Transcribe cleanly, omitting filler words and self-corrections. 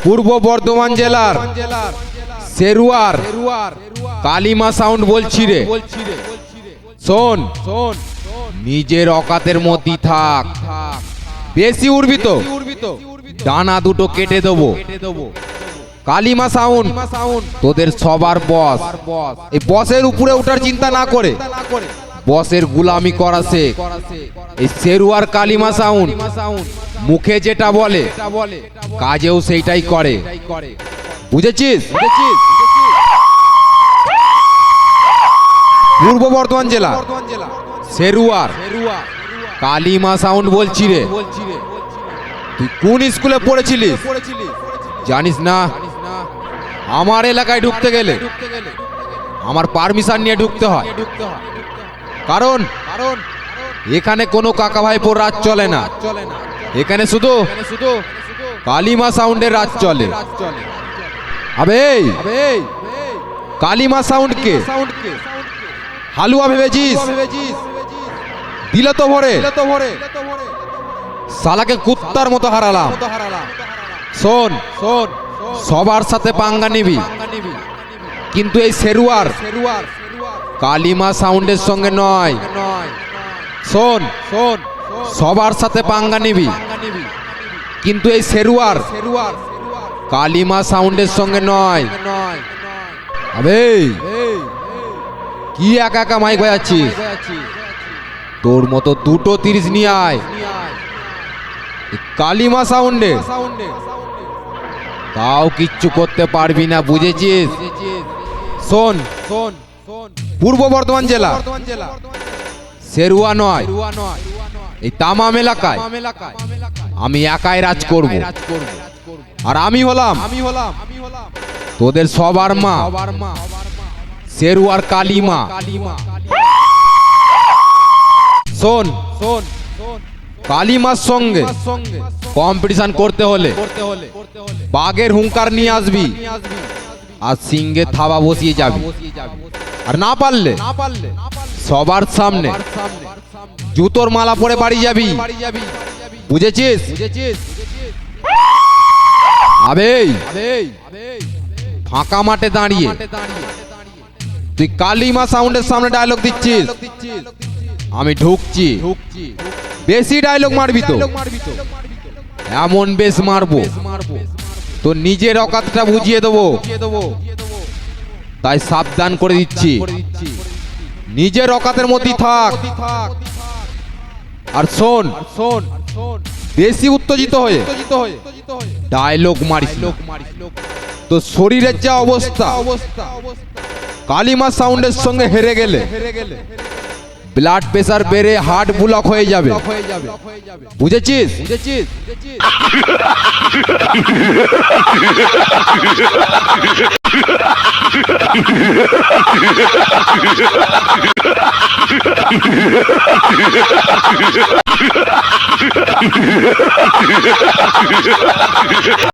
পূর্ব বর্ধমান জেলার সেরুয়ার কালিমা সাউন্ড বলছি রে। শোন, নিজের অকাতের মধ্যে থাক, বেশি উড়বি তো ডানা দুটো কেটে দেবো। কালিমা সাউন্ড তোদের সবার বস। এই বসের উপরে ওঠার চিন্তা না করে বসের গুলামি করা শেখ। এই সেরুয়ার কালিমা সাউন্ড মুখে যেটা বলে কাজেও সেইটাই করে, বুঝেছিস? পূর্ব বর্ধমান জেলা সেরুয়ার কালিমা সাউন্ড বলছি রে। তুই কোন স্কুলে পড়েছিলিস জানিস না? আমার এলাকায় ঢুকতে গেলে আমার পারমিশন নিয়ে ঢুকতে হয়, কারণ এখানে কোনো কাকা ভাইপোর রাজ চলে না। এখানে শুধু কালিমা সাউন্ডের রাজ চলে। আবে কালিমা সাউন্ড কে হালুয়া ভেবেছিস? দিলে তো ভরে শালাকে কুত্তার মতো হারালাম। শোন, সবার সাথে পাঙ্গা নিবি, কিন্তু এই সেরুয়ার কালিমা সাউন্ডের সঙ্গে নয়। শোন, সবার সাথে পাঙ্গা নিবি, কিন্তু এই সেরুয়ার কালিমা সাউন্ডের সঙ্গে নয়। আবে কি একা একা মাইক বাজাচ্ছিস? তোর মতো দুটো 30 নিয়ে আয় কালিমা সাউন্ডে, তাও কিচ্ছু করতে পারবি না, বুঝেছিস? শোন, পূর্ব বর্ধমান জেলা সেরুয়া নয়, এই তামাম এলাকায় আমি একাই রাজ করব। আর আমি হলাম তোদের সবার মা, সেরুয়ার কালিমা। শোন, কালিমার সঙ্গে কম্পিটিশন করতে হলে বাঘের হুঙ্কার নিয়ে আসবি আর সিংহে থাবা বসিয়ে যাবি। আর না পারলে সবার সামনে জুতোর মালা পরে বাড়ি যাবি, বুঝেছিস? আবে ফাঁকা মাঠে দাঁড়িয়ে তুই কালিমা সাউন্ডের সামনে ডায়লগ দিচ্ছিস, আমি ঢুকছি। বেশি ডায়লগ মারবি তো এমন বেশ মারবো তো নিজের অকাতটা বুঝিয়ে দেবো। তাই সাবধান করে দিচ্ছি, নিজের অকাতের মধ্যে থাক। আর শোন, বেশি উত্তেজিত হয়ে ডায়লগ মারিস না। তো শরীরের যা অবস্থা কালিমা সাউন্ডের সঙ্গে হেরে গেলে ব্লাড প্রেসার বেড়ে হার্ট ব্লক হয়ে যাবে, বুঝেছিস?